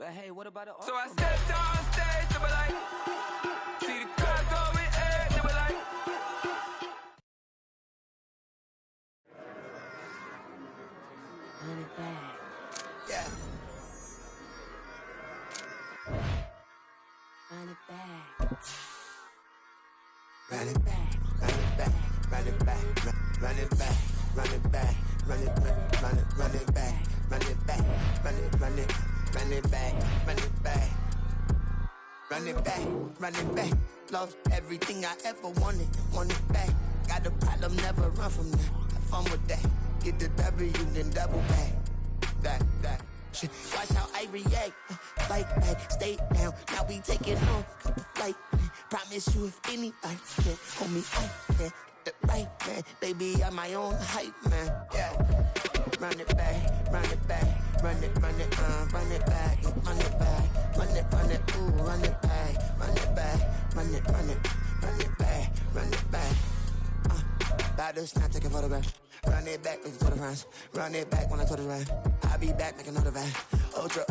But hey, what about the So I stepped on stage, they were like, see the crowd going air, they were like. Run it back. Yeah. Run it back. Run it back, run it back, run it back, run it back, run it back, run it back, run it back, run it back, run it back, run it back, run it back, run it back. Lost everything I ever wanted, want it back. Got a problem, never run from that. Have fun with that. Get the W, then double back. That. Shit. Watch how I react. Fight back, stay down. Now we take it home. Cut the flight. Promise you if anybody can hold me, I can. Get the right man. Baby, I'm my own hype man. Yeah. Run it back, run it back, run it back, run it back, run it, ooh, run it back, run it back, run it back, run it back. About to snap, take a photograph. Run it back, make it to the friends. Run it back when I told the run. I'll be back, make another van. Ultra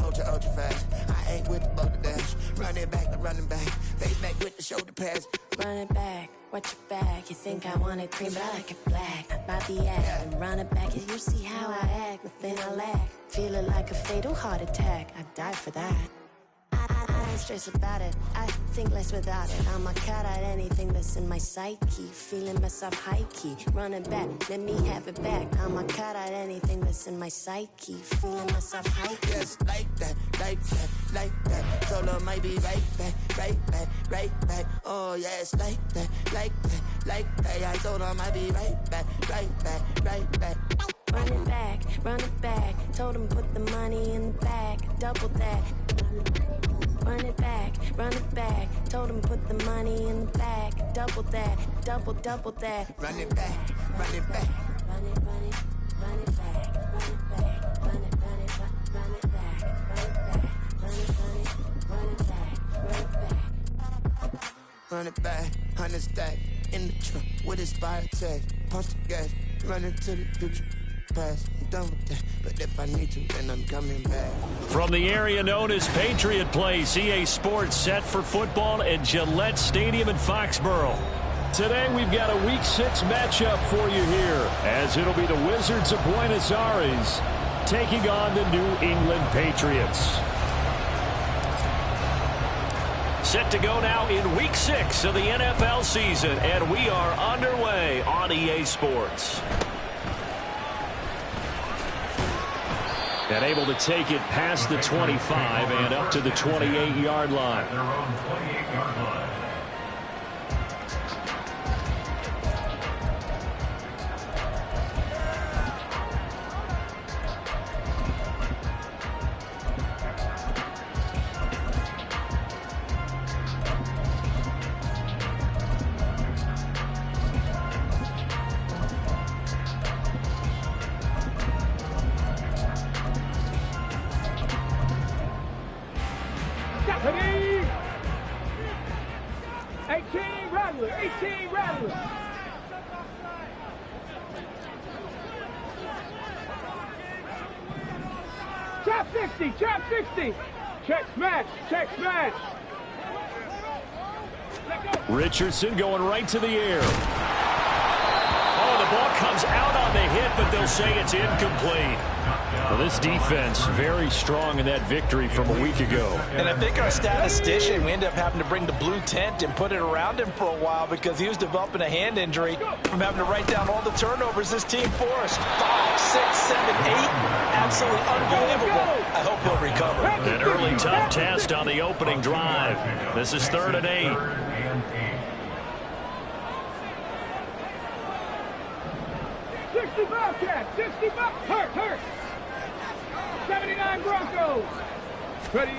fast. I ain't with the boat to dash. Run it back, I'm running back. Face back with the shoulder pads. Run it back, watch your back. You think I want it cream, but I like it black. About the act, and run it back. And you see how I act, nothing I lack. Feeling like a fatal heart attack. I'd die for that. I ain't stressed about it, I think less without it. I'ma cut out anything that's in my psyche. Feeling myself high-key, running back, let me have it back. I'ma cut out anything that's in my psyche. Feeling myself high-key. Yes, like that, like that, like that. Solo might be right back, right back, right back. Oh yes, like that, like that, like that. I told him I'd be right back, right back, right back. Run it back, told him put the money in the bag, double that. Run it back, told him put the money in the bag, double that, double that. Run it back, run it back. Run it back, run it back, run it back, run it back, run it back. Run it back, 100 stack in the truck with his fire tag. Punch the gas, running to the future. Past, I'm done with that, but if I need to, then I'm coming back. From the area known as Patriot Place, EA Sports set for football at Gillette Stadium in Foxborough. Today we've got a Week 6 matchup for you here, as it'll be the Wizards of Buenos Aires taking on the New England Patriots. Set to go now in Week 6 of the NFL season, and we are underway on EA Sports. And able to take it past the 25 and up to the 28-yard line. Their own 28-yard line. Chop 60. Check smash. Richardson going right to the air. Oh, the ball comes out on the hit, but they'll say it's incomplete. Well, this defense very strong in that victory from a week ago. And I think our statistician, we ended up having to bring the blue tent and put it around him for a while because he was developing a hand injury from having to write down all the turnovers this team forced. 5, 6, 7, 8. Absolutely unbelievable. I hope he'll recover. An early tough test on the opening drive. This is 3rd and 8. 60 Bobcats, 60 hurt. 79 Broncos. Ready.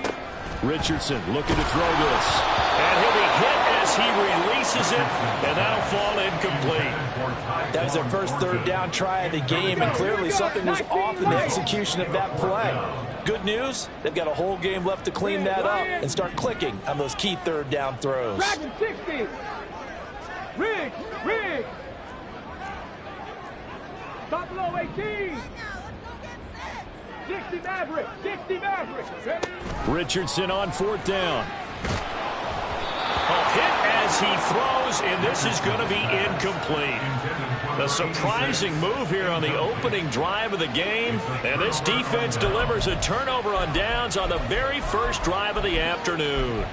Richardson looking to throw this. And he'll be hit as he releases it, and that'll fall incomplete. That was their first 3rd down try of the game, and clearly something was off in the execution of that play. Good news, they've got a whole game left to clean that up and start clicking on those key 3rd down throws. Dragon 60. Riggs. Buffalo 18. 60 Maverick. 60 Maverick. Ready? Richardson on 4th down. A hit as he throws, and this is going to be incomplete. A surprising move here on the opening drive of the game, and this defense delivers a turnover on downs on the very first drive of the afternoon.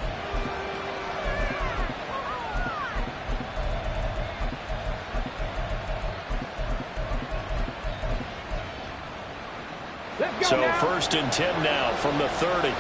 So 1st and 10 now from the 30.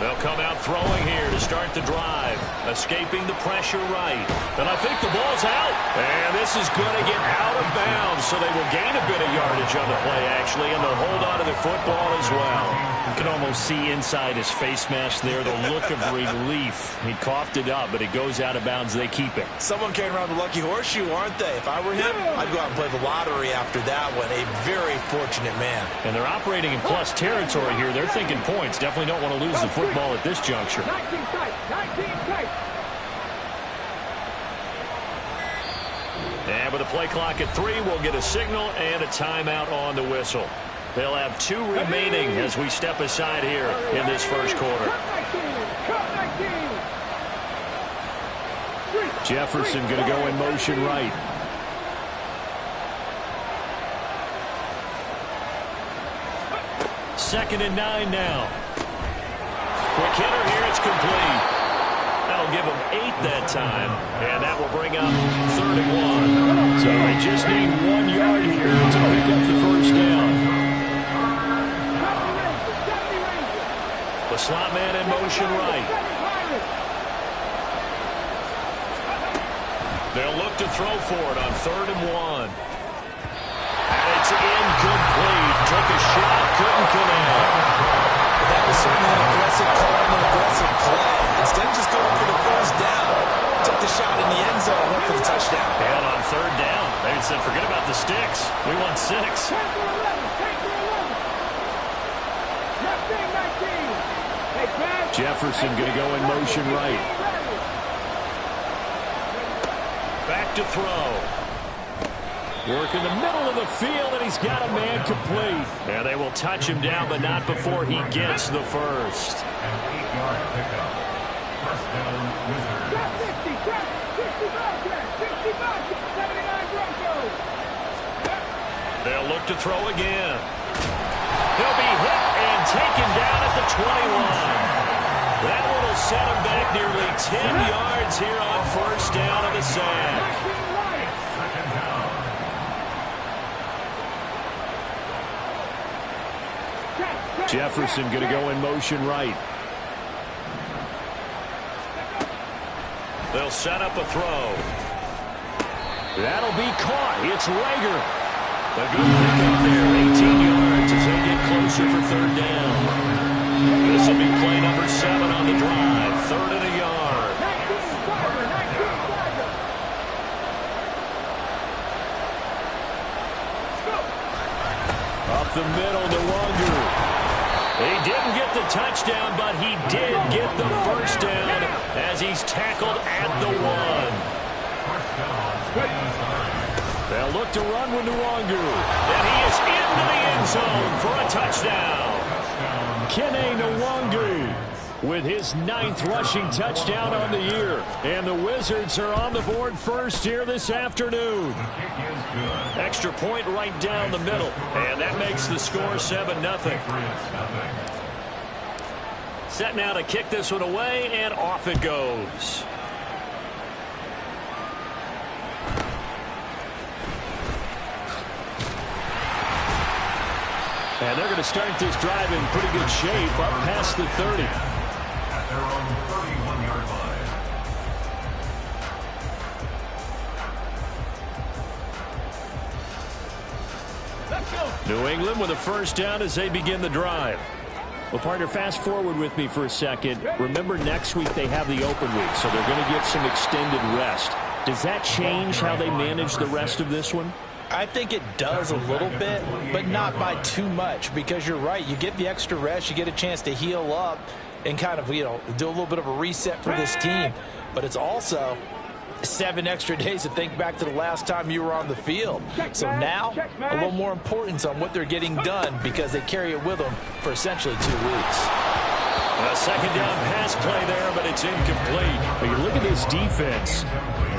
They'll come out throwing here to start the drive. Escaping the pressure right. And I think the ball's out. And this is going to get out of bounds, so they will gain a bit of yardage on the play, actually, and they'll hold on to the football as well. You can almost see inside his face mask there the look of relief. He coughed it up, but it goes out of bounds. They keep it. Someone came around the lucky horseshoe, aren't they? If I were him, I'd go out and play the lottery after that one. A very fortunate man. And they're operating in plus territory here. They're thinking points. Definitely don't want to lose the football at this juncture. 19 tight. 19 tight. And with a play clock at 3, we'll get a signal and a timeout on the whistle. They'll have 2 remaining as we step aside here in this first quarter. Jefferson going to go in motion right. Second and 9 now. Quick hitter here, it's complete. That'll give them 8 that time, and that will bring up 3rd and 1. So they just need 1 yard here to pick up the first down. The slot man in motion right. They'll look to throw for it on 3rd and 1. And it's incomplete. Took a shot, couldn't connect. That was certainly an aggressive call and an aggressive play. Instead of just going for the first down, took the shot in the end zone, went for the touchdown. And on 3rd down, they said, forget about the sticks. We want 6. Jefferson going to go in motion right. Back to throw. Work in the middle of the field, and he's got a man complete. And they will touch him down, but not before he gets the first. An 8-yard pickup. First down, Wizards. 60, They'll look to throw again. He'll be hit and taken down at the 21. That one will set him back nearly 10 yards here on first down of the sack. Second down. Jefferson going to go in motion right. They'll set up a throw. That'll be caught. It's Rager. A good pick up there. 18 yards as they get closer for 3rd down. This will be play number 7 on the drive. 3rd and a yard. Up the middle to Wonder. He didn't get the touchdown, but he did get the first down as he's tackled at the 1. They'll look to run with Nwangu. And he is into the end zone for a touchdown. Kene Nwangu with his 9th rushing touchdown on the year. And the Wizards are on the board first here this afternoon. Extra point right down the middle. And that makes the score 7-0. Set now to kick this one away, and off it goes. And they're going to start this drive in pretty good shape, up past the 30. At their own 31-yard line. New England with a first down as they begin the drive. Well, partner, fast forward with me for a second. Remember, next week they have the open week, so they're going to get some extended rest. Does that change how they manage the rest of this one? I think it does a little bit, but not by too much, because you're right. You get the extra rest. You get a chance to heal up and kind of, do a little bit of a reset for this team. But it's also 7 extra days to think back to the last time you were on the field. So now, a little more importance on what they're getting done because they carry it with them for essentially 2 weeks. A second down pass play there, but it's incomplete. But you look at this defense.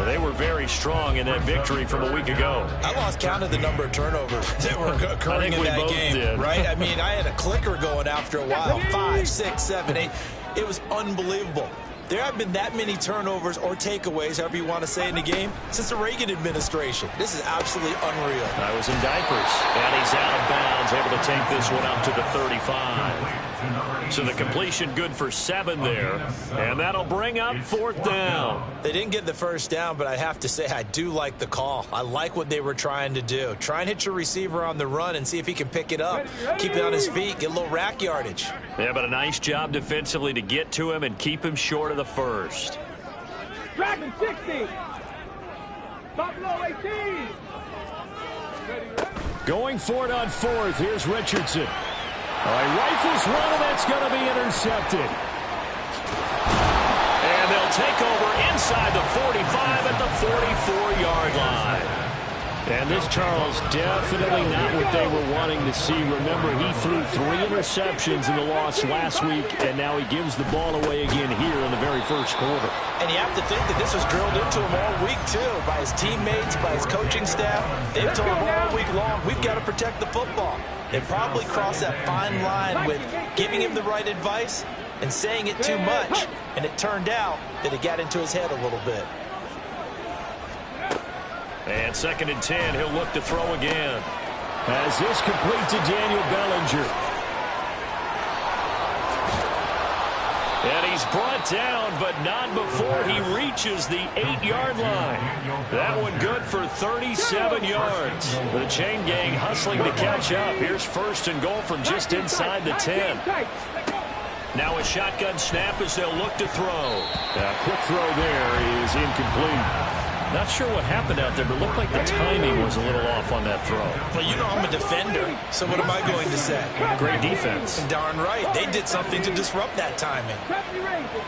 They were very strong in that victory from a week ago. I lost count of the number of turnovers that were occurring in that game, right? I mean, I had a clicker going after a while. 5, 6, 7, 8. It was unbelievable. There haven't been that many turnovers or takeaways, however you want to say, in the game since the Reagan administration. This is absolutely unreal. I was in diapers, and he's out of bounds, able to take this one up to the 35. So the completion good for 7 there, and that'll bring up 4th down. They didn't get the first down, but I have to say I do like the call. I like what they were trying to do. Try and hit your receiver on the run and see if he can pick it up, keep it on his feet, get a little rack yardage. Yeah, but a nice job defensively to get to him and keep him short of the first. Dragon 60. Buffalo 18. Going for it on 4th. Here's Richardson. All right, rifles one, and that's going to be intercepted. And they'll take over inside the 45 at the 44-yard line. And this, Charles, definitely not what they were wanting to see. Remember, he threw 3 interceptions in the loss last week, and now he gives the ball away again here in the very first quarter. And you have to think that this was drilled into him all week, too, by his teammates, by his coaching staff. They've told him all week long, we've got to protect the football. They probably crossed that fine line with giving him the right advice and saying it too much. And it turned out that it got into his head a little bit. And 2nd and 10, he'll look to throw again. As this complete to Daniel Bellinger. And he's brought down, but not before he reaches the 8-yard line. That one good for 37 yards. The chain gang hustling to catch up. Here's 1st and goal from just inside the 10. Now a shotgun snap as they'll look to throw. A quick throw there is incomplete. Not sure what happened out there, but it looked like the timing was a little off on that throw. Well, you know I'm a defender, so what am I going to say? Great defense. Darn right. They did something to disrupt that timing. 70 Rangers.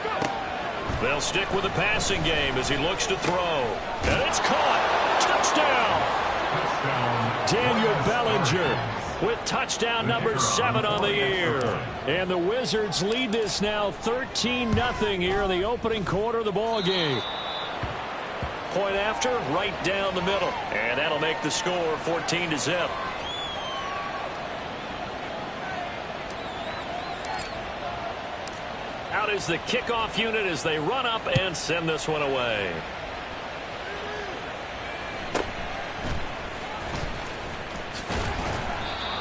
Go. They'll stick with the passing game as he looks to throw. And it's caught. Touchdown. Daniel Bellinger with touchdown number 7 on the year. And the Wizards lead this now 13-0 here in the opening quarter of the ball game. Point after, right down the middle. And that'll make the score 14-0. Out is the kickoff unit as they run up and send this one away.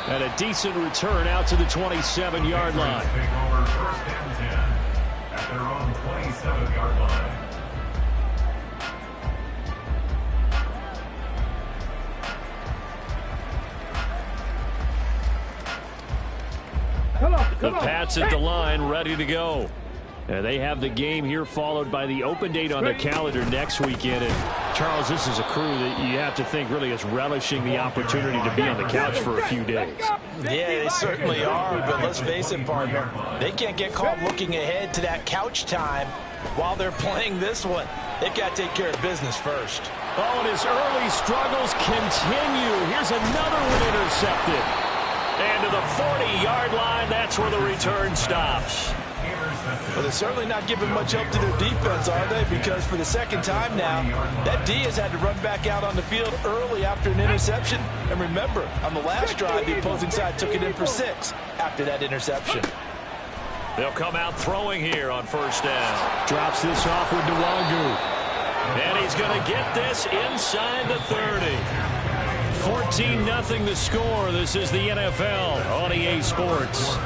And a decent return out to the 27-yard line. Take over 1st and 10 at their own 27-yard line. The Pats at the line, ready to go. And they have the game here followed by the open date on their calendar next weekend. And Charles, this is a crew that you have to think really is relishing the opportunity to be on the couch for a few days. Yeah, they certainly are, but let's face it, partner. They can't get caught looking ahead to that couch time while they're playing this one. They've got to take care of business first. Oh, and his early struggles continue. Here's another one intercepted. And to the 40-yard line, that's where the return stops. Well, they're certainly not giving much help to their defense, are they? Because for the second time now, that D has had to run back out on the field early after an interception. And remember, on the last drive, the opposing side took it in for 6 after that interception. They'll come out throwing here on 1st down. Drops this off with Nwangu. And he's going to get this inside the 30. 14-0 the score. This is the NFL on EA Sports.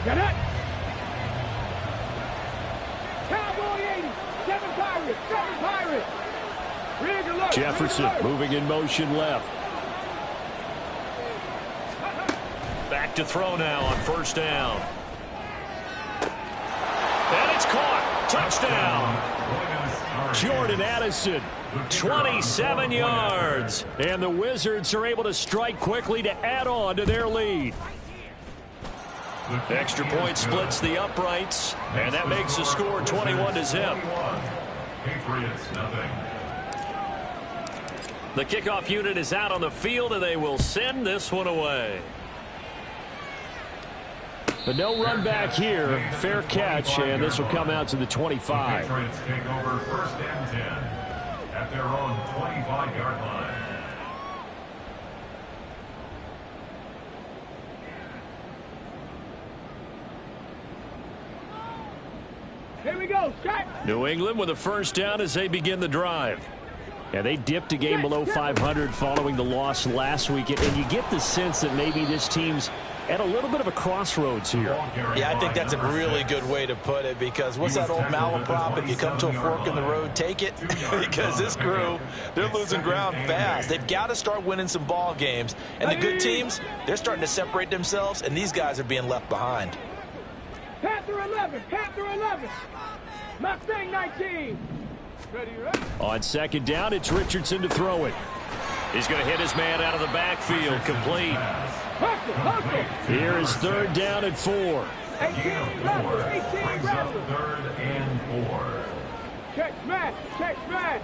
Get it. Cowboy 80. 7 Pirates. 7 Pirates. Jefferson moving in motion left. Back to throw now on 1st down. And it's caught. Touchdown. Jordan Addison, 27 yards. And the Wizards are able to strike quickly to add on to their lead. Extra point splits the uprights, and that makes the score 21-0. Patriots nothing. The kickoff unit is out on the field, and they will send this one away. But no run back here. Fair catch, and this will come out to the 25. Patriots take over 1st and 10 at their own 25-yard line. Here we go, check. New England with a first down as they begin the drive. And they dipped a game below 500 following the loss last week. And you get the sense that maybe this team's at a little bit of a crossroads here. Yeah, I think that's a really good way to put it, because what's that old malaprop? If you come to a fork in the road, take it. Because this crew, they're losing ground fast. They've got to start winning some ball games. And the good teams, they're starting to separate themselves, and these guys are being left behind. Panther 11, Panther 11. Mustang 19. Ready, ready. On second down, it's Richardson to throw it. He's going to hit his man out of the backfield, complete. Hustle, hustle. Here is third down and 4. 18 rattle, 18 Brings up rattle. 3rd and 4. Check smash, check smash.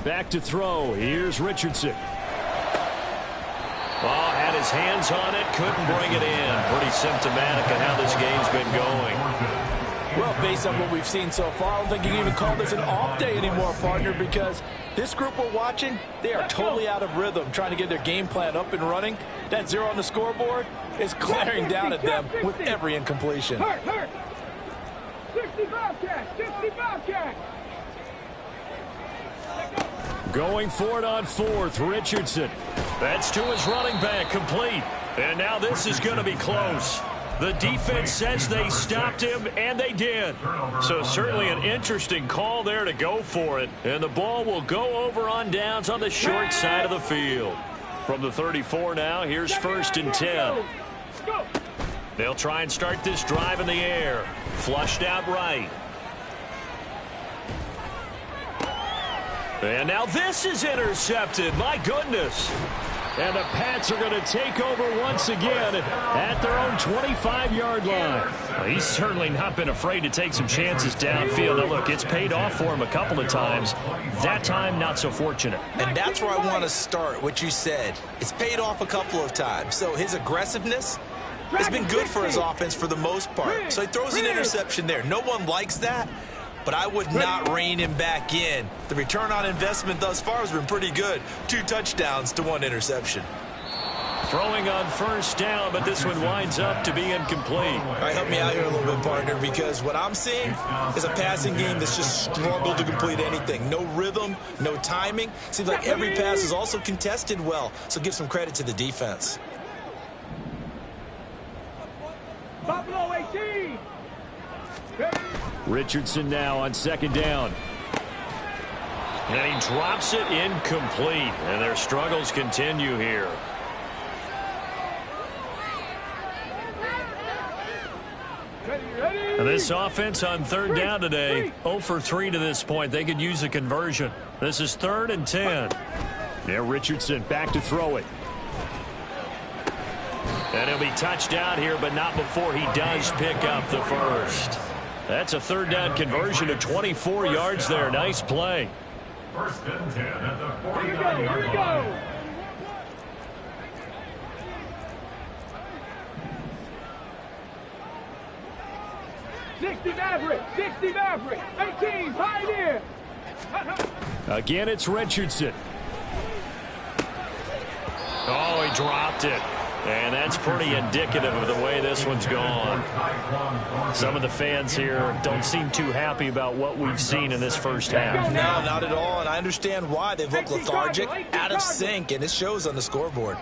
Back to throw. Here's Richardson. Oh, had his hands on it, couldn't bring it in. Pretty symptomatic of how this game's been going. Well, based on what we've seen so far, I don't think you can even call this an off day anymore, partner, because this group we're watching, they are totally out of rhythm, trying to get their game plan up and running. That 0 on the scoreboard is glaring down at them with every incompletion. Hurt, hurt. 65 catch, 65 catch. Going for it on 4th, Richardson. That's to his running back, complete. And now this is going to be close. The defense says they stopped him, and they did. So certainly an interesting call there to go for it. And the ball will go over on downs on the short side of the field. From the 34 now, here's 1st and 10. They'll try and start this drive in the air. Flushed out right. And now this is intercepted. My goodness. And the Pats are going to take over once again at their own 25-yard line. Well, he's certainly not been afraid to take some chances downfield. Now, look, it's paid off for him a couple of times. That time, not so fortunate. And that's where I want to start, what you said. It's paid off a couple of times. So his aggressiveness has been good for his offense for the most part. So he throws an interception there. No one likes that, but I would not rein him back in. The return on investment thus far has been pretty good. 2 touchdowns to 1 interception. Throwing on first down, but this one winds up to be incomplete. All right, help me out here a little bit, partner, because what I'm seeing is a passing game that's just struggled to complete anything. No rhythm, no timing. Seems like every pass is also contested well, so give some credit to the defense. Buffalo 18. Richardson now on second down. And he drops it incomplete. And their struggles continue here. And this offense on third down today, 0 for 3 to this point. They could use a conversion. This is 3rd and 10. Now Richardson back to throw it. And he'll be touched out here, but not before he does pick up the first. That's a 3rd down conversion of 24 yards there. Nice play. 1st and 10 at the 49-yard Here we line. go. 60 Maverick, 60 Maverick, 18 Pioneer. Again, it's Richardson. Oh, he dropped it. And that's pretty indicative of the way this one's gone. Some of the fans here don't seem too happy about what we've seen in this first half. No, not at all, and I understand why. They look lethargic, out of sync, and it shows on the scoreboard.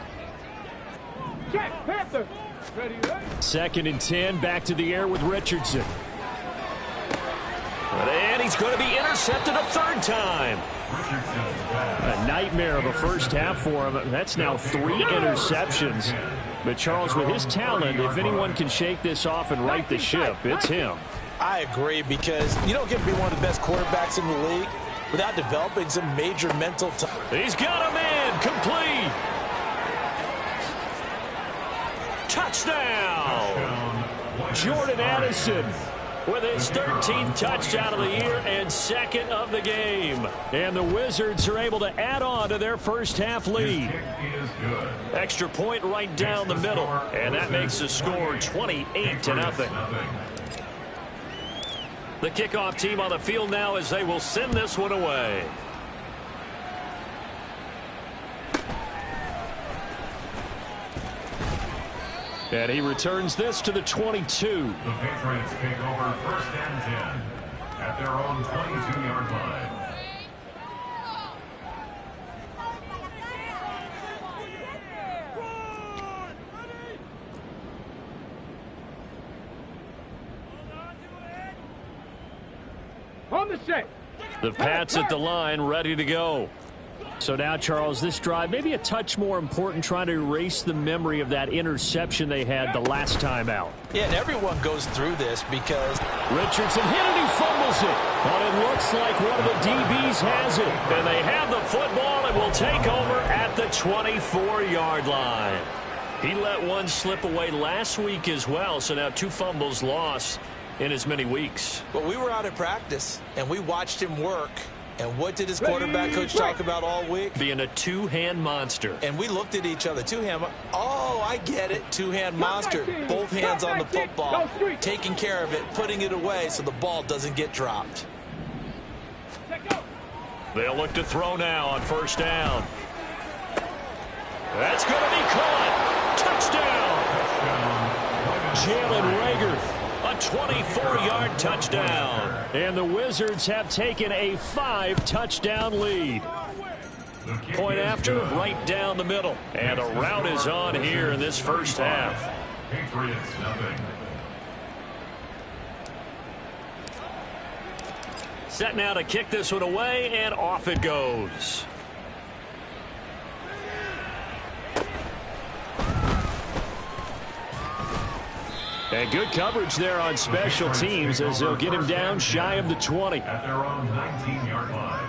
Check, Panther. Ready, ready. 2nd and 10, back to the air with Richardson. And he's going to be intercepted a third time. A nightmare of a first half for him. That's now 3 interceptions. But Charles, with his talent, if anyone can shake this off and right the ship, it's him. I agree, because you don't get to be one of the best quarterbacks in the league without developing some major mental time. He's got a man complete. Touchdown. Jordan Addison with his 13th touchdown of the year and 2nd of the game. And the Wizards are able to add on to their first half lead. Extra point right down the middle. And that makes the score 28-0. The kickoff team on the field now as they will send this one away. And he returns this to the 22. The Patriots take over 1st and 10 at their own 22-yard line. On the set. The Pats at the line, ready to go. So now, Charles, this drive maybe a touch more important, trying to erase the memory of that interception they had the last time out. Yeah, and everyone goes through this because Richardson hit it, he fumbles it. But it looks like one of the DBs has it. And they have the football and will take over at the 24-yard line. He let one slip away last week as well, so now 2 fumbles lost in as many weeks. But we were out at practice, and we watched him work. And what did his quarterback coach talk about all week? Being a two-hand monster. And we looked at each other. Two-hand. Oh, I get it. Two-hand monster. Both hands on the football. Taking care of it, putting it away so the ball doesn't get dropped. They'll look to throw now on 1st down. That's going to be caught. Touchdown. Jalen Reagor. A 24-yard touchdown. And the Wizards have taken a 5-touchdown lead. Point after, right down the middle. And a rout is on here in this first half. Patriots nothing. Set now to kick this one away, and off it goes. And good coverage there on special teams as they'll get him down shy of the 20. At their own 19-yard line.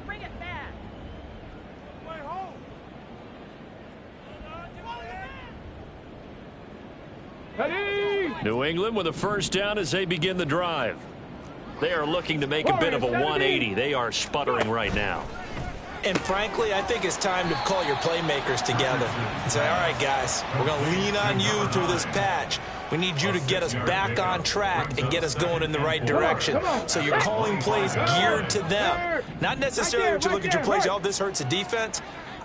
Bring it back. New England with a 1st down as they begin the drive. They are looking to make a bit of a 180. They are sputtering right now. And frankly, I think it's time to call your playmakers together and say, all right, guys, we're going to lean on you through this patch. We need you to get us back on track and get us going in the right direction. So you're calling plays geared to them. Not necessarily that you look at your plays, oh, this hurts the defense.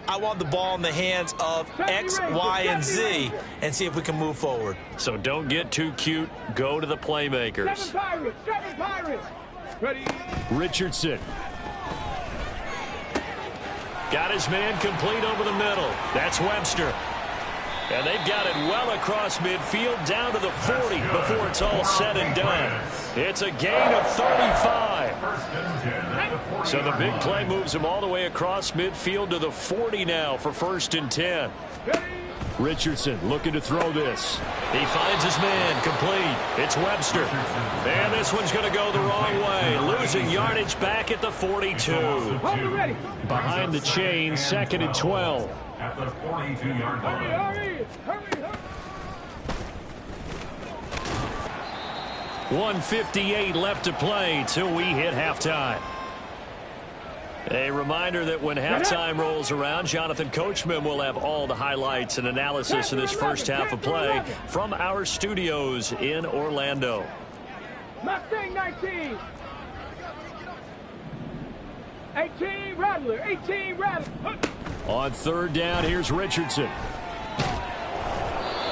I want the ball in the hands of X, Y, and Z and see if we can move forward. So don't get too cute. Go to the playmakers. 7 Pirates. Ready. Richardson. Got his man complete over the middle. That's Webster. And they've got it well across midfield down to the 40 before it's all said and done. It's a gain of 35. So the big play moves him all the way across midfield to the 40 now for 1st and 10. Richardson looking to throw this. He finds his man complete. It's Webster. And this one's going to go the wrong way. Losing yardage back at the 42. Behind the chain, 2nd and 12. At the 42-yard line. Hurry. 1:58 left to play till we hit halftime. A reminder that when halftime rolls around, Jonathan Coachman will have all the highlights and analysis of this first half of play from our studios in Orlando. Mustang 19. 18 Rattler. 18 Rattler. On 3rd down, here's Richardson.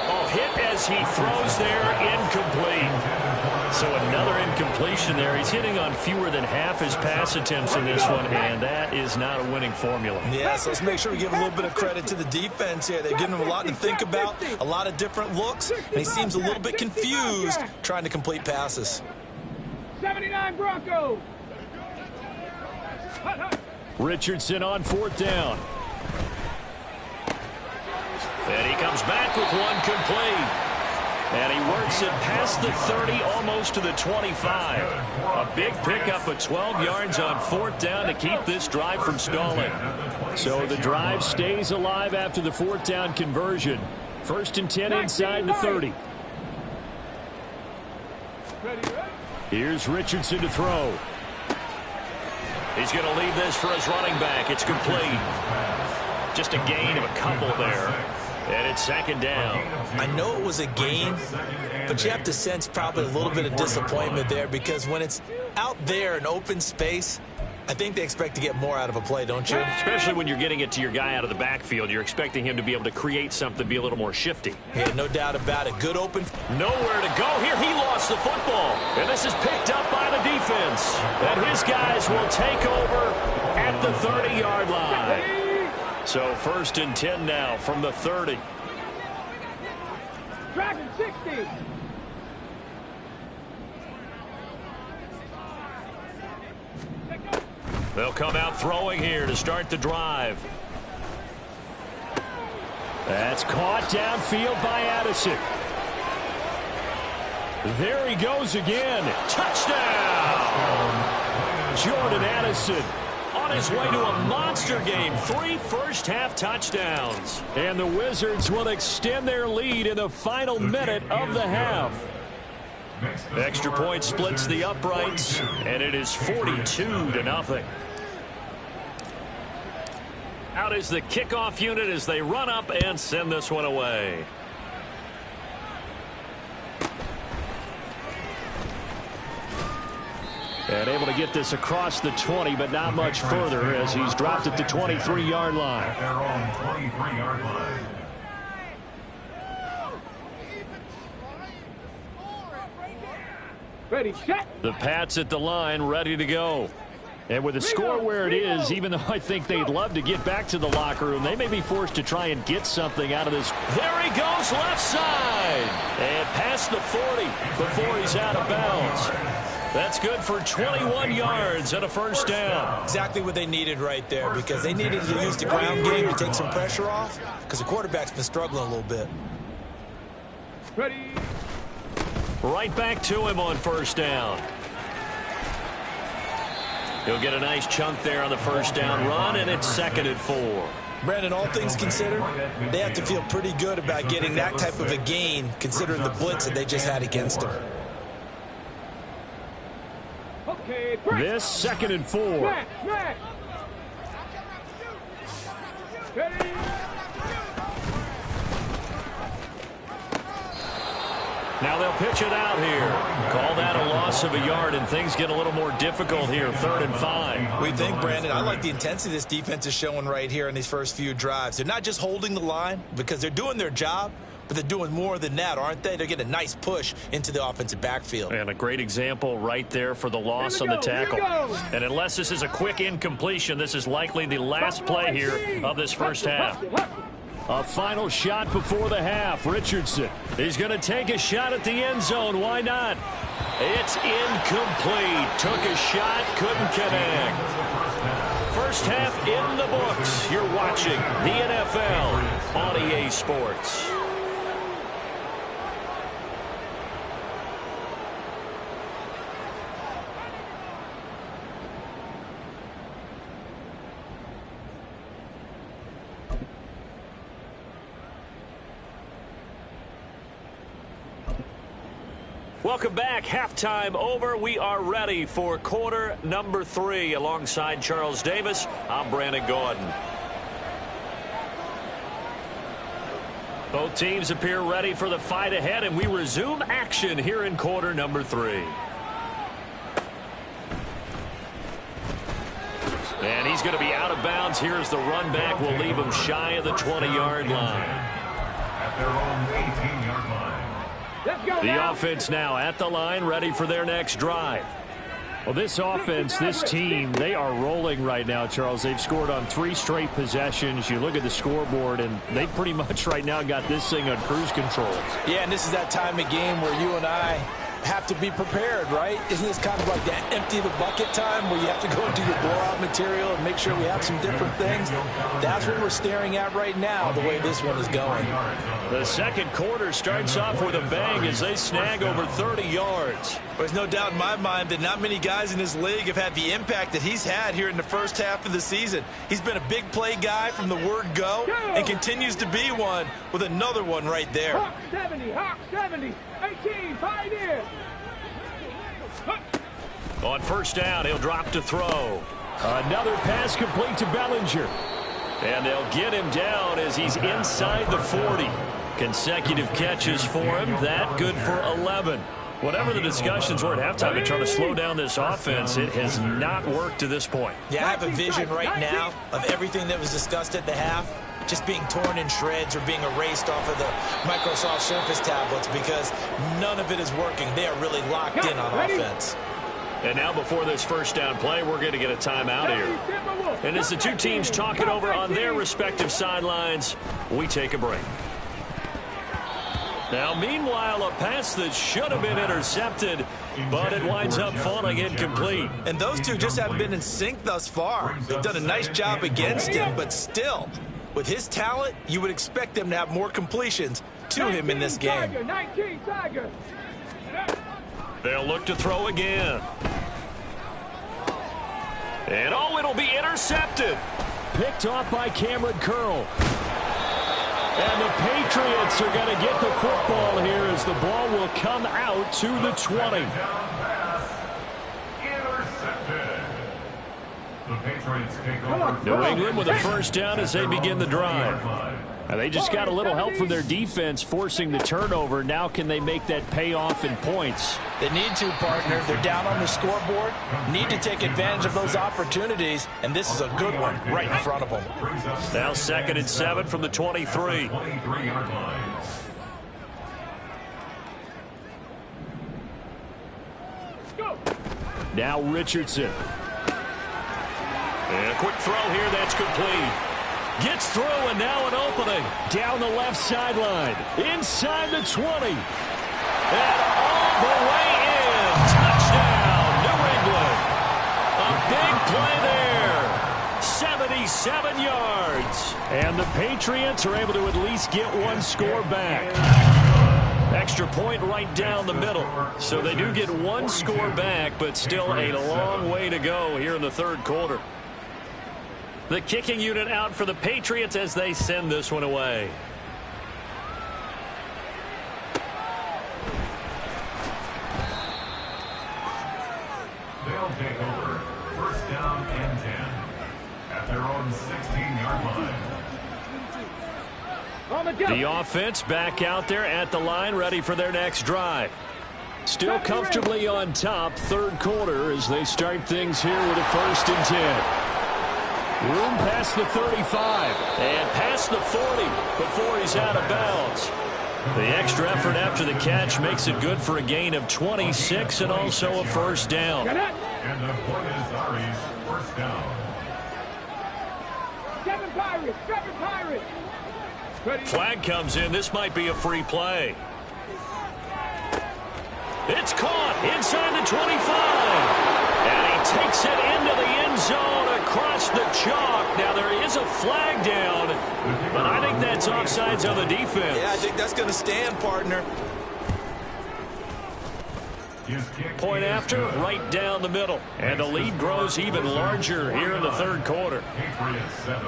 Oh, hit as he throws there, incomplete. So another incompletion there. He's hitting on fewer than half his pass attempts in this one, and that is not a winning formula. Yeah, so let's make sure we give a little bit of credit to the defense here. They've given him a lot to think about, a lot of different looks, and he seems a little bit confused trying to complete passes. 79 Broncos. Richardson on 4th down. And he comes back with one complete. And he works it past the 30, almost to the 25. A big pickup of 12 yards on 4th down to keep this drive from stalling. So the drive stays alive after the 4th down conversion. 1st and 10 inside the 30. Here's Richardson to throw. He's going to leave this for his running back. It's complete. Just a gain of a couple there. And it's 2nd down. I know it was a gain, but you have to sense probably a little bit of disappointment there because when it's out there in open space, I think they expect to get more out of a play, don't you? Especially when you're getting it to your guy out of the backfield. You're expecting him to be able to create something, be a little more shifty. Yeah, no doubt about it. Good open. Nowhere to go here. He lost the football. And this is picked up by the defense. And his guys will take over at the 30-yard line. So 1st and 10 now from the 30. Dragon 60. They'll come out throwing here to start the drive. That's caught downfield by Addison. There he goes again. Touchdown! Jordan Addison. On his way to a monster game. 3 first-half touchdowns. And the Wizards will extend their lead in the final minute of the half. Extra point splits the uprights, and it is 42-0. Out is the kickoff unit as they run up and send this one away. And able to get this across the 20, but not much further as he's dropped at the 23-yard line. At their own 23-yard line. Ready, set. The Pats at the line, ready to go. And with the score where it is, even though I think they'd love to get back to the locker room, they may be forced to try and get something out of this. There he goes, left side. And past the 40 before he's out of bounds. That's good for 21 yards and a 1st down. Exactly what they needed right there because they needed to use the ground game to take some pressure off because the quarterback's been struggling a little bit. Ready. Right back to him on 1st down. He'll get a nice chunk there on the 1st down run, and it's 2nd and 4. Brandon, all things considered, they have to feel pretty good about getting that type of a gain considering the blitz that they just had against them. Okay, this 2nd and 4. Smack. Ready. Now they'll pitch it out here. Call that a loss of a yard, and things get a little more difficult here. 3rd and 5. We think, Brandon, I like the intensity this defense is showing right here in these first few drives. They're not just holding the line because they're doing their job, but they're doing more than that, aren't they? They're getting a nice push into the offensive backfield. And a great example right there for the loss on the tackle. And unless this is a quick incompletion, this is likely the last play here of this first half. A final shot before the half. Richardson. He's going to take a shot at the end zone. Why not? It's incomplete. Took a shot, couldn't connect. First half in the books. You're watching the NFL on EA Sports. Welcome back. Halftime over. We are ready for quarter number 3. Alongside Charles Davis, I'm Brandon Gordon. Both teams appear ready for the fight ahead, and we resume action here in quarter number 3. And he's going to be out of bounds. Here's the run back. Will leave him shy of the 20-yard line. At their own 18-yard line. The offense now at the line, ready for their next drive. Well, this offense, this team, they are rolling right now, Charles. They've scored on 3 straight possessions. You look at the scoreboard, and they pretty much right now got this thing on cruise control. Yeah, and this is that time of game where you and I have to be prepared, right? Isn't this kind of like that empty the bucket time where you have to go into your blowout material and make sure we have some different things? That's what we're staring at right now, the way this one is going. The second quarter starts off with a bang as they snag over 30 yards. There's no doubt in my mind that not many guys in this league have had the impact that he's had here in the first half of the season. He's been a big play guy from the word go and continues to be one with another one right there. Hawk 70, 18, Pioneer. On first down, he'll drop to throw. Another pass complete to Bellinger. And they'll get him down as he's inside the 40. Consecutive catches for him. That good for 11. Whatever the discussions were at halftime in trying to slow down this offense, it has not worked to this point. Yeah, I have a vision right now of everything that was discussed at the half just being torn in shreds or being erased off of the Microsoft Surface tablets because none of it is working. They are really locked in on offense. And now before this first down play, we're going to get a timeout here. And as the two teams talk it over on their respective sidelines, we take a break. Now, meanwhile, a pass that should have been intercepted, but it winds up falling incomplete. And those two just haven't been in sync thus far. They've done a nice job against him, but still, with his talent, you would expect them to have more completions to him in this game. They'll look to throw again. And, oh, it'll be intercepted. Picked off by Cameron Curl. And the Patriots are going to get the football here as the ball will come out to the 20. New England with a first down as they begin the drive. And they just got a little help from their defense forcing the turnover. Now can they make that pay off in points? They need to, partner. They're down on the scoreboard. Need to take advantage of those opportunities. And this is a good one right in front of them. Now 2nd and 7 from the 23. Now Richardson. And a quick throw here, that's complete. Gets through, and now an opening. Down the left sideline. Inside the 20. And all the way in. Touchdown, New England. A big play there. 77 yards. And the Patriots are able to at least get one score back. Extra point right down the middle. So they do get one score back, but still a long way to go here in the third quarter. The kicking unit out for the Patriots as they send this one away. They'll take over. First down and 10 at their own 16-yard line. The offense back out there at the line, ready for their next drive. Still comfortably on top, third quarter as they start things here with a 1st and 10. Room past the 35 and past the 40 before he's out of bounds. The extra effort after the catch makes it good for a gain of 26 and also a first down. And the point is Ari's first down. 7 Pirates. Flag comes in. This might be a free play. It's caught inside the 25. And he takes it into the end zone across the chalk. Now there is a flag down, but I think that's offsides on the defense. Yeah, I think that's going to stand, partner. Point after, right down the middle. And the lead grows even larger here in the third quarter. Patriots 7.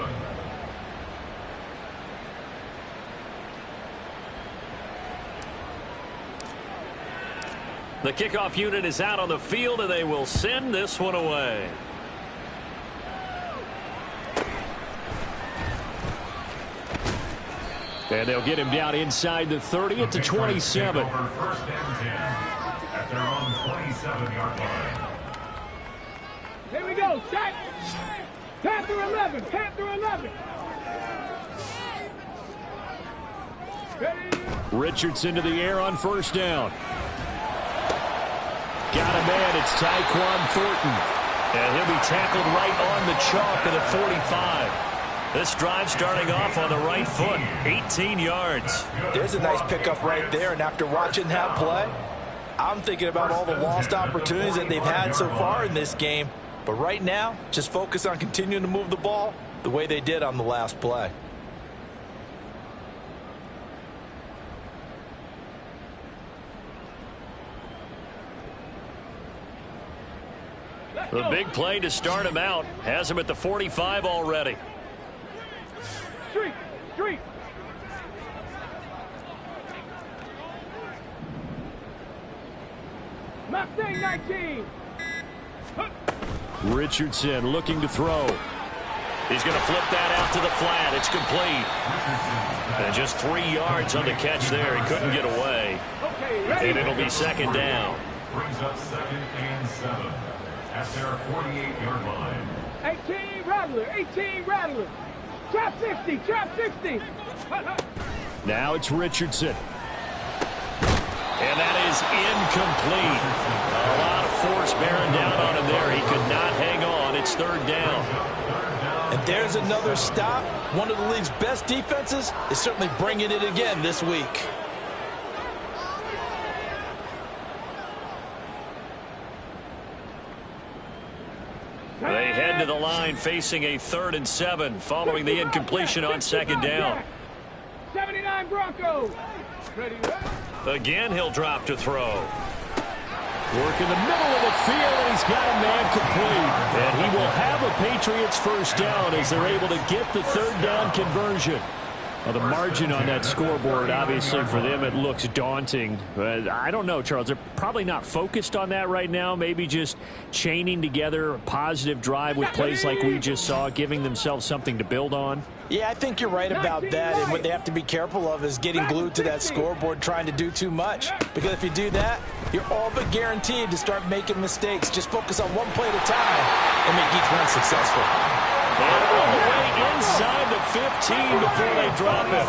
The kickoff unit is out on the field, and they will send this one away. And they'll get him down inside the 30 at the 27. First and 10 at their own 27-yard line. Here we go, set. Panther 11. Richardson to the air on first down. Got a man. It's Tyquan Thornton. And he'll be tackled right on the chalk of the 45. This drive starting off on the right foot. 18 yards. There's a nice pickup right there. And after watching that play, I'm thinking about all the lost opportunities that they've had so far in this game. But right now, just focus on continuing to move the ball the way they did on the last play. The big play to start him out has him at the 45 already. Street. Mustang 19. Richardson looking to throw. He's going to flip that out to the flat. It's complete. And just 3 yards on the catch there. He couldn't get away. And it'll be second down. Brings up 2nd and 7 at their 48-yard line. 18 Rattler. Trap 60. Now it's Richardson. And that is incomplete. A lot of force bearing down on him there. He could not hang on. It's third down. And there's another stop. One of the league's best defenses is certainly bringing it again this week. They head to the line facing a 3rd and 7 following the incompletion on second down. 79 Broncos. Again, he'll drop to throw. Work in the middle of the field, and he's got a man complete. And he will have a Patriots first down as they're able to get the 3rd down conversion. Well, the margin on that scoreboard, obviously, for them, it looks daunting. But I don't know, Charles. They're probably not focused on that right now. Maybe just chaining together a positive drive with plays like we just saw, giving themselves something to build on. Yeah, I think you're right about that. And what they have to be careful of is getting glued to that scoreboard, trying to do too much. Because if you do that, you're all but guaranteed to start making mistakes. Just focus on one play at a time and make each one successful. And all the way inside the 15 before they drop it.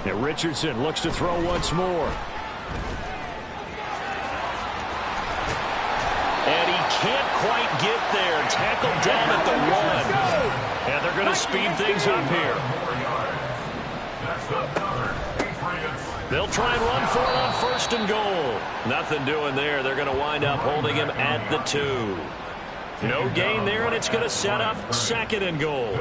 And Richardson looks to throw once more. And he can't quite get there. Tackled down at the 1. And they're going to speed things up here. They'll try and run for it on 1st and goal. Nothing doing there. They're going to wind up holding him at the 2. No gain there, and it's going to set up 2nd and goal.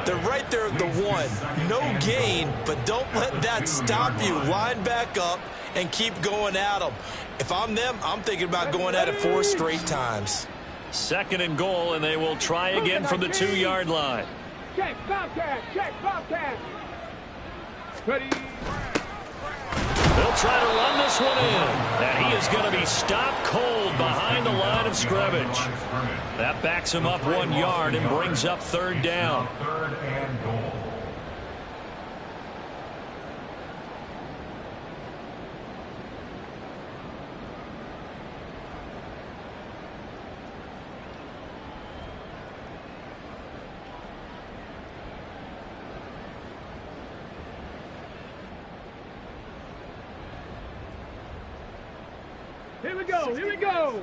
They're right there at the 1. No gain, but don't let that stop you. Line back up and keep going at them. If I'm them, I'm thinking about going at it 4 straight times. 2nd and goal, and they will try again from the 2-yard line. Check, Bobcat. Ready. They'll try to run this one in. And he is going to be stopped cold behind the line of scrimmage. That backs him up 1 yard and brings up 3rd down. 3rd and goal. Here we go.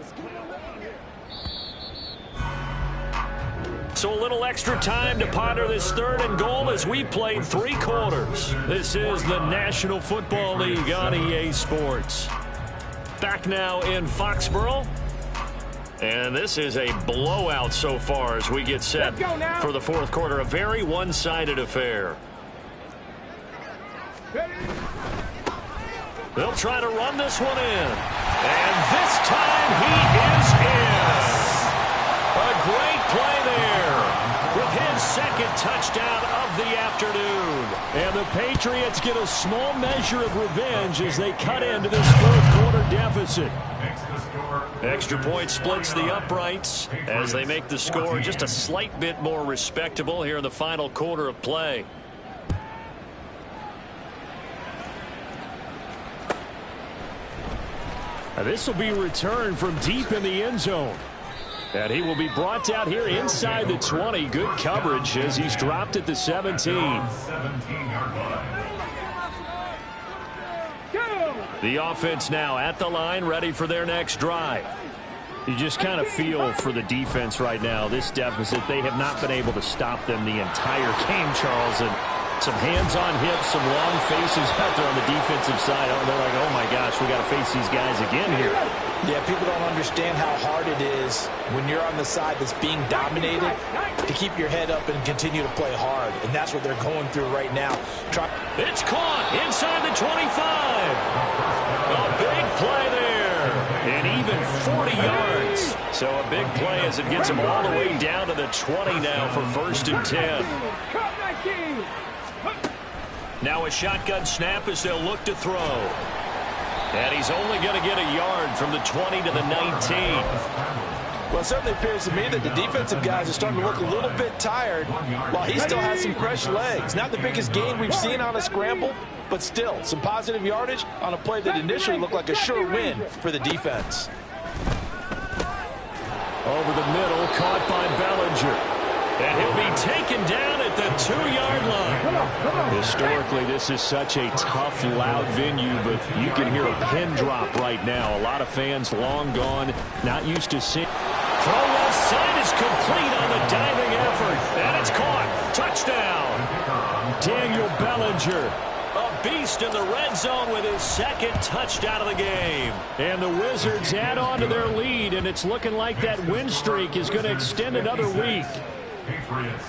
So a little extra time to ponder this 3rd and goal as we played 3 quarters. This is the National Football League on EA Sports. Back now in Foxborough. And this is a blowout so far as we get set for the 4th quarter. A very one-sided affair. They'll try to run this one in. And this time he is in. A great play there with his 2nd touchdown of the afternoon. And the Patriots get a small measure of revenge as they cut into this 4th quarter deficit. Extra point splits the uprights as they make the score just a slight bit more respectable here in the final quarter of play. This will be returned from deep in the end zone. And he will be brought down here inside the 20. Good coverage as he's dropped at the 17. 17-yard line. The offense now at the line, ready for their next drive. You just kind of feel for the defense right now, this deficit. They have not been able to stop them the entire game, Charles. And some hands on hips, some long faces out there on the defensive side. They're like, oh, my gosh, we got to face these guys again here. Yeah, people don't understand how hard it is when you're on the side that's being dominated to keep your head up and continue to play hard. And that's what they're going through right now. It's caught inside the 25. A big play there. And even 40 yards. So a big play as it gets them all the way down to the 20 now for 1st and 10. Now a shotgun snap as they'll look to throw. And he's only going to get a yard from the 20 to the 19. Well, it certainly appears to me that the defensive guys are starting to look a little bit tired while he still has some fresh legs. Not the biggest gain we've seen on a scramble, but still some positive yardage on a play that initially looked like a sure win for the defense. Over the middle, caught by Bellinger. And he'll be taken down at the 2-yard line. Historically, this is such a tough, loud venue, but you can hear a pin drop right now. A lot of fans long gone, not used to seeing. Throw left side is complete on the diving effort. And it's caught. Touchdown. Daniel Bellinger. A beast in the red zone with his 2nd touchdown of the game. And the Wizards add on to their lead, and it's looking like that win streak is going to extend another week.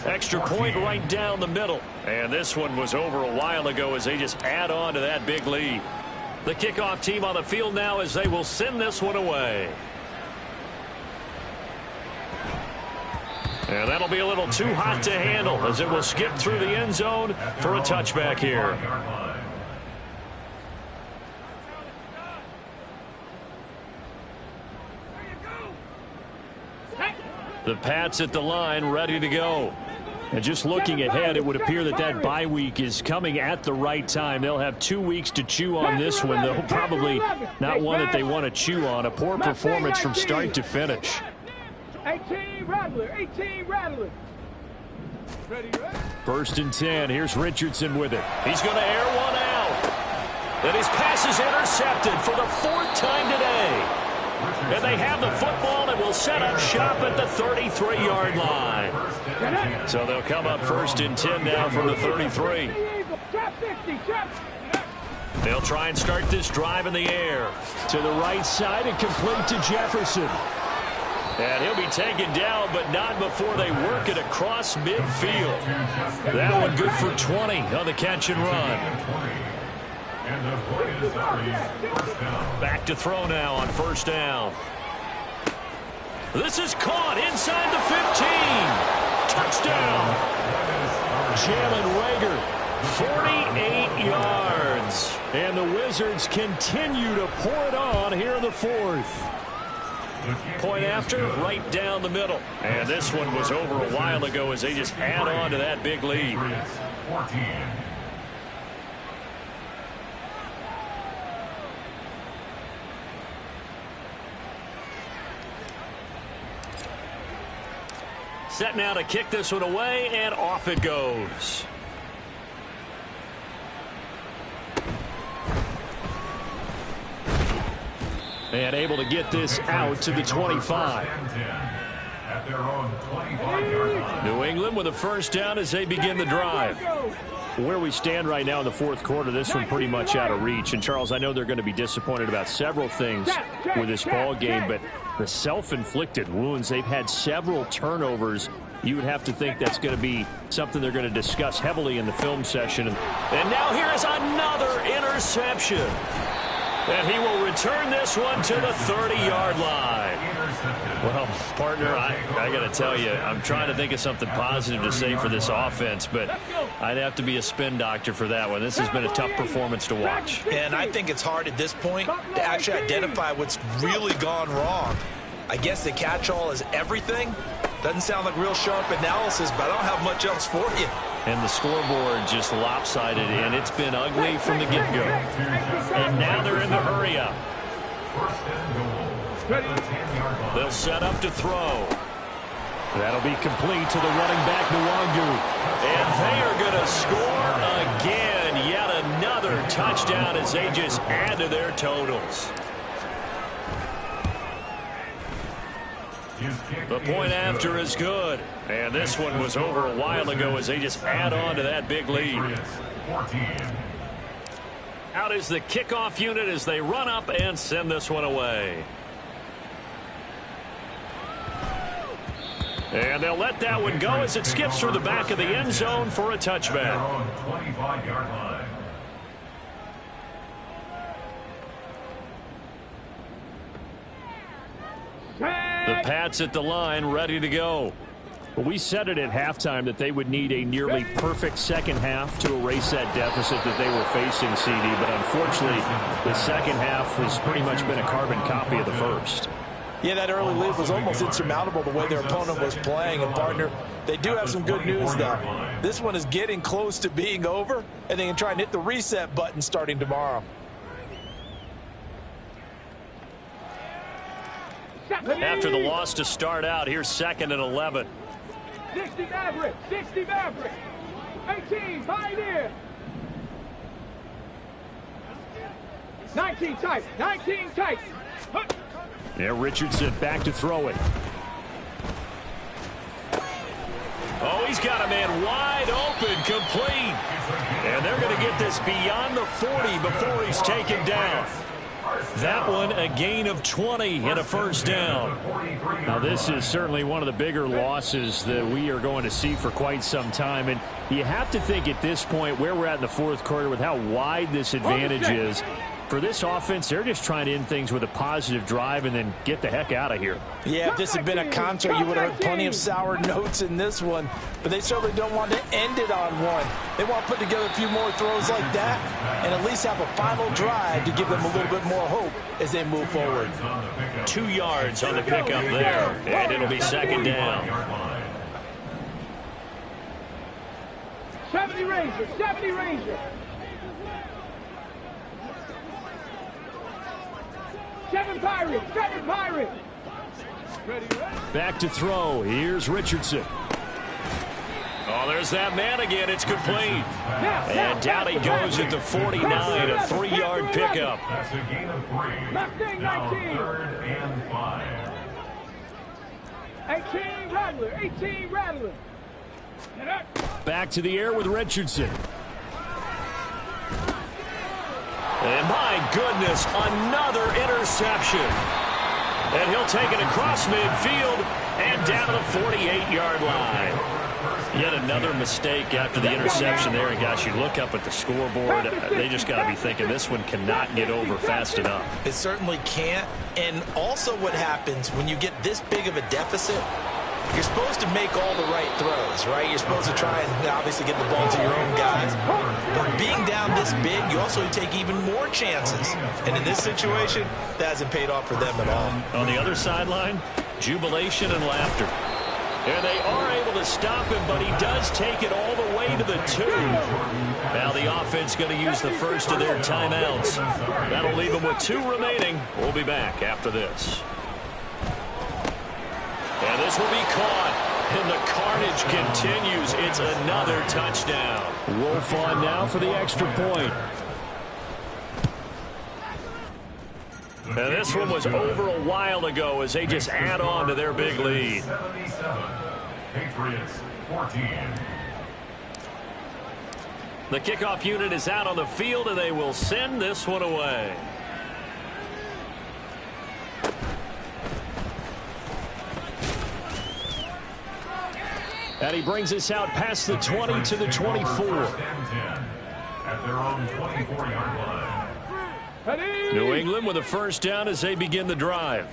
Extra point right down the middle. And this one was over a while ago as they just add on to that big lead. The kickoff team on the field now as they will send this one away. And that'll be a little too hot to handle as it will skip through the end zone for a touchback here. The Pats at the line, ready to go. And just looking ahead, it would appear that that bye week is coming at the right time. They'll have 2 weeks to chew on this one, though probably not one that they want to chew on. A poor performance from start to finish. 18 Rattler, 18 Rattler. 1st and 10. Here's Richardson with it. He's going to air one out. And his pass is intercepted for the 4th time today. And they have the football and will set up shop at the 33-yard line. So they'll come up 1st and 10 now from the 33. They'll try and start this drive in the air. To the right side and complete to Jefferson. And he'll be taken down, but not before they work it across midfield. That one good for 20 on the catch and run. Back to throw now on 1st down. This is caught inside the 15. Touchdown. Jalen Reagor, 48 yards. And the Wizards continue to pour it on here in the 4th. Point after, right down the middle. And this one was over a while ago as they just add on to that big lead. 14. Set now to kick this one away, and off it goes. And able to get this out to the 25. At their own 25-yard line. New England with a 1st down as they begin the drive. Where we stand right now in the 4th quarter, this one pretty much out of reach. And, Charles, I know they're going to be disappointed about several things with this ball game, but the self-inflicted wounds, they've had several turnovers. You would have to think that's going to be something they're going to discuss heavily in the film session. And now here is another interception. And he will return this one to the 30-yard line. Well, partner, I got to tell you, I'm trying to think of something positive to say for this offense, but I'd have to be a spin doctor for that one. This has been a tough performance to watch. And I think it's hard at this point to actually identify what's really gone wrong. I guess the catch-all is everything. Doesn't sound like real sharp analysis, but I don't have much else for you. And the scoreboard just lopsided, and it's been ugly from the get-go. And now they're in the hurry-up. 1st and goal. They'll set up to throw. That'll be complete to the running back, Nwangu. And they are going to score again. Yet another touchdown as they just add to their totals. The point after is good. And this one was over a while ago as they just add on to that big lead. Out is the kickoff unit as they run up and send this one away. And they'll let that one go as it skips through the back of the end zone for a touchback. 25-yard line. The Pats at the line, ready to go. Well, we said it at halftime that they would need a nearly perfect second half to erase that deficit that they were facing, CD. But unfortunately, the second half has pretty much been a carbon copy of the first. Yeah, that early lead was almost insurmountable the way their opponent was playing. And, partner, they do have some good news, though. This one is getting close to being over, and they can try and hit the reset button starting tomorrow. After the loss to start out, here's 2nd and 11. 60 Maverick, 60 Maverick, 18 Pioneer, 19 tight, 19 tight. Yeah, Richardson back to throw it. Oh, he's got a man wide open, complete. And they're going to get this beyond the 40 before he's taken down. That one a gain of 20 and a first down. Now this is certainly one of the bigger losses that we are going to see for quite some time. And you have to think at this point where we're at in the fourth quarter with how wide this advantage is. For this offense, they're just trying to end things with a positive drive and then get the heck out of here. Yeah, if this had been a concert, you would have heard plenty of sour notes in this one. But they certainly don't want to end it on one. They want to put together a few more throws like that and at least have a final drive to give them a little bit more hope as they move forward. 2 yards on the pickup there, and it'll be second down. 70 Ranger, 70 Ranger. 7 Pirate, 7 Pirate. Back to throw. Here's Richardson. Oh, there's that man again. It's complete. And down he goes at the 49, a 3-yard pickup. That's a gain of 3. Now 3rd and 5. 18 Rattler, 18 Rattler. Back to the air with Richardson. And my goodness, another interception. And he'll take it across midfield and down to the 48-yard line. Yet another mistake after the interception there. And gosh, you look up at the scoreboard, they just got to be thinking this one cannot get over fast enough. It certainly can't. And also what happens when you get this big of a deficit, you're supposed to make all the right throws, right? You're supposed to try and obviously get the ball to your own guys. But being down this big, you also take even more chances. And in this situation, that hasn't paid off for them at all. On the other sideline, jubilation and laughter. And they are able to stop him, but he does take it all the way to the 2. Now the offense going to use the first of their timeouts. That'll leave them with 2 remaining. We'll be back after this. And this will be caught, and the carnage continues. It's another touchdown. Wolf on now for the extra point. And this one was over a while ago as they just add on to their big lead. 77. Patriots 14. The kickoff unit is out on the field, and they will send this one away. And he brings us out past the 20 to the 24. At their own 24-yard line. New England with a first down as they begin the drive.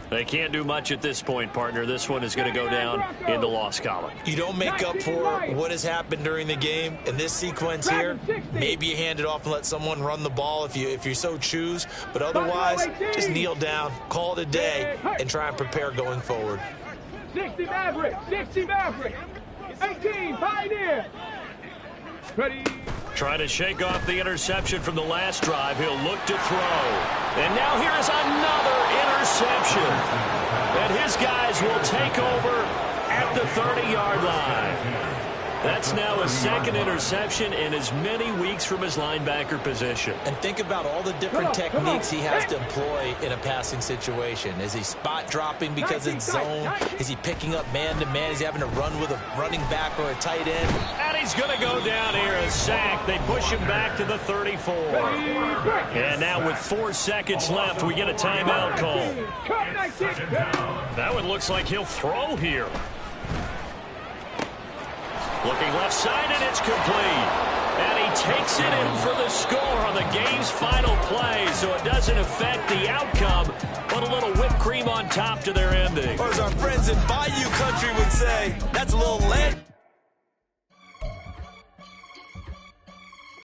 They can't do much at this point, partner. This one is going to go down in the loss column. You don't make up for what has happened during the game in this sequence here. Maybe you hand it off and let someone run the ball if you so choose. But otherwise, just kneel down, call it a day, and try and prepare going forward. 60 Maverick, 60 Maverick, 18 Pioneer. Ready. Trying to shake off the interception from the last drive. He'll look to throw. And now here is another interception. And his guys will take over at the 30-yard line. That's now a second interception in as many weeks from his linebacker position. And think about all the different techniques he has to employ in a passing situation. Is he spot dropping because it's zone? Is he picking up man-to-man? Is he having to run with a running back or a tight end? And he's going to go down here, a sack. They push him back to the 34. And now with 4 seconds left, we get a timeout call. That one looks like he'll throw here. Looking left side, and it's complete. And he takes it in for the score on the game's final play, so it doesn't affect the outcome, but a little whipped cream on top to their ending. Or as our friends in Bayou Country would say, that's a little